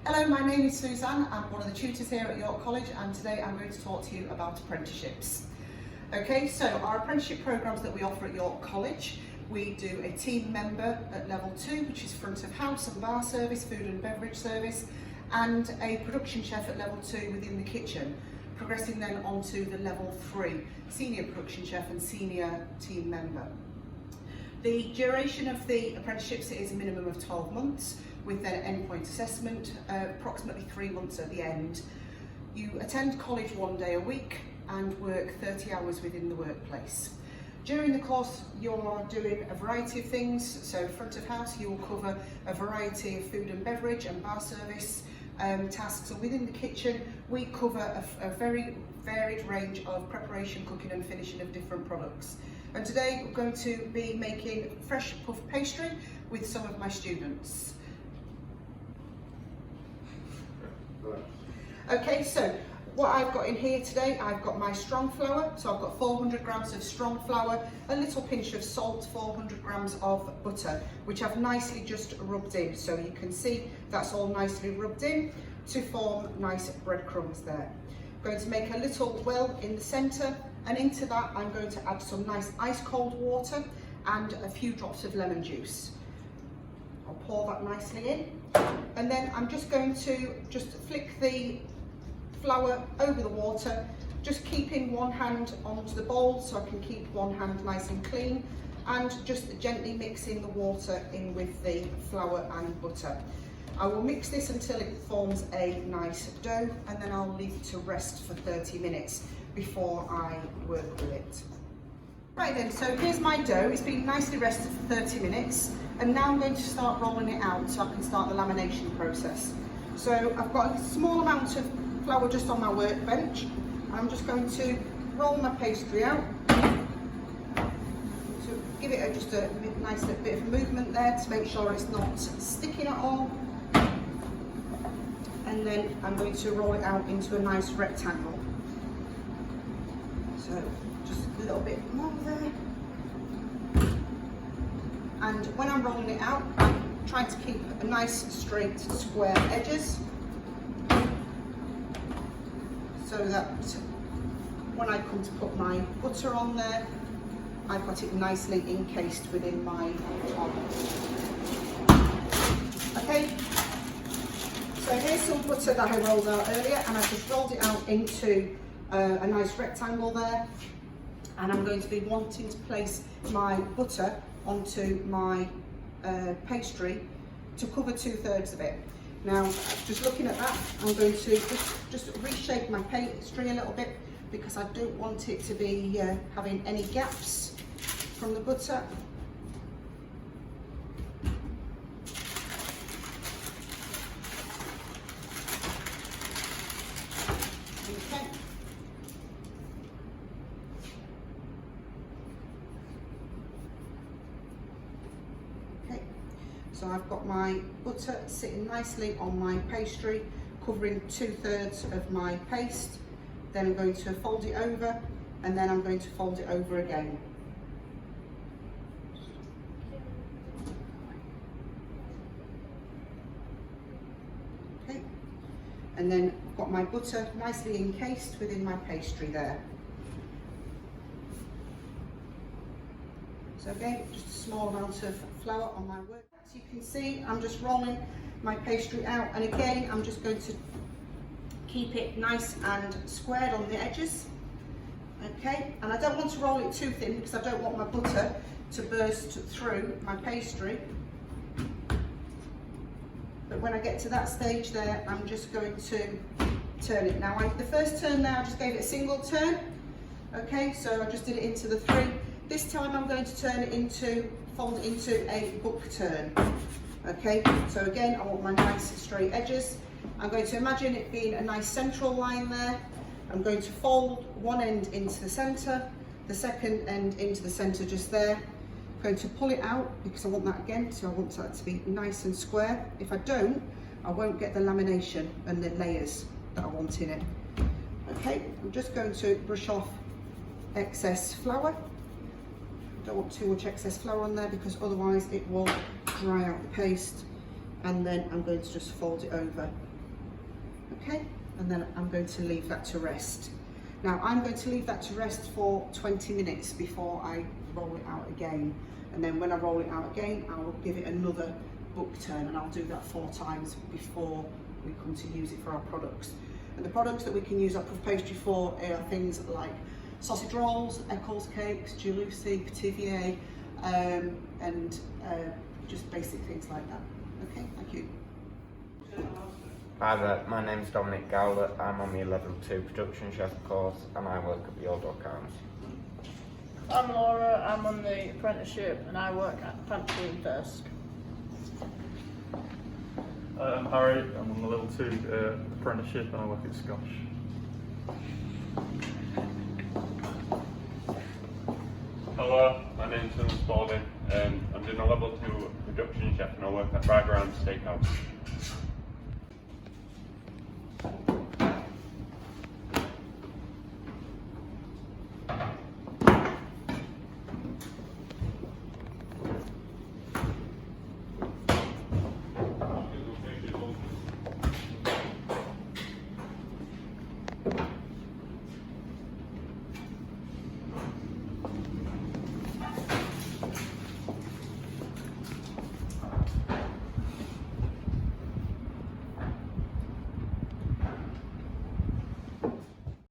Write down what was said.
Hello, my name is Suzanne. I'm one of the tutors here at York College, and today I'm going to talk to you about apprenticeships. Okay, so our apprenticeship programs that we offer at York College, we do a team member at level 2, which is front of house and bar service, food and beverage service, and a production chef at level 2 within the kitchen, progressing then onto the level 3, senior production chef and senior team member. The duration of the apprenticeships is a minimum of 12 months with their endpoint assessment, approximately 3 months at the end. You attend college 1 day a week and work 30 hours within the workplace. During the course you are doing a variety of things, so front of house you will cover a variety of food and beverage and bar service tasks, and within the kitchen we cover a very varied range of preparation, cooking and finishing of different products. And today we're going to be making fresh puff pastry with some of my students. Okay, so what I've got in here today, I've got my strong flour, so I've got 400 grams of strong flour, a little pinch of salt, 400 grams of butter, which I've nicely just rubbed in, so you can see that's all nicely rubbed in to form nice breadcrumbs there. I'm going to make a little well in the centre, and into that I'm going to add some nice ice cold water and a few drops of lemon juice. I'll pour that nicely in, and then I'm just going to flick the flour over the water, just keeping one hand onto the bowl so I can keep one hand nice and clean, and just gently mixing the water in with the flour and butter. I will mix this until it forms a nice dough, and then I'll leave it to rest for 30 minutes before I work with it. Right then, so here's my dough. It's been nicely rested for 30 minutes, and now I'm going to start rolling it out so I can start the lamination process. So I've got a small amount of flour just on my workbench. I'm just going to roll my pastry out, to give it just a nice little bit of movement there to make sure it's not sticking at all. And then I'm going to roll it out into a nice rectangle. So just a little bit more there. And when I'm rolling it out, I'm trying to keep a nice straight square edges, so that when I come to put my butter on there, I've got it nicely encased within my top. Okay, so here's some butter that I rolled out earlier, and I've just rolled it out into a nice rectangle there, and I'm going to be wanting to place my butter onto my pastry to cover 2/3 of it. Now, just looking at that, I'm going to just reshape my pastry a little bit, because I don't want it to be having any gaps from the butter. Okay. Okay. So I've got my butter sitting nicely on my pastry, covering 2/3 of my paste. Then I'm going to fold it over, and then I'm going to fold it over again. Okay, and then I've got my butter nicely encased within my pastry there. So again, just a small amount of flour on my work. As you can see, I'm just rolling my pastry out, and again I'm just going to keep it nice and squared on the edges. Okay, and I don't want to roll it too thin because I don't want my butter to burst through my pastry. But when I get to that stage there, I'm just going to turn it. Now, the first turn there, I just gave it a single turn. Okay, so I just did it into the 3. This time I'm going to turn it into, fold it into a book turn. Okay, so again, I want my nice straight edges. I'm going to imagine it being a nice central line there. I'm going to fold one end into the centre, the second end into the centre just there. I'm going to pull it out because I want that again, so I want that to be nice and square. If I don't, I won't get the lamination and the layers that I want in it. Okay, I'm just going to brush off excess flour. Don't want too much excess flour on there because otherwise it will dry out the paste, and then I'm going to just fold it over Okay, and then I'm going to leave that to rest. Now I'm going to leave that to rest for 20 minutes before I roll it out again. And then when I roll it out again, I will give it another book turn, and I'll do that 4 times before we come to use it for our products. And the products that we can use our puff pastry for are things like sausage rolls, Eccles cakes, Gelusi, Petivier, and just basic things like that. Okay, thank you. Hi there, my name's Dominic Gowler. I'm on the level 2 production chef course and I work at the Old Accounts. I'm Laura, I'm on the apprenticeship and I work at the pantry and desk. I'm Harry, I'm on the level 2 apprenticeship and I work at Scotch. Hello, my name's Simon Spalding. I'm doing a level 2 production chef and I work at Fried Ground Steakhouse.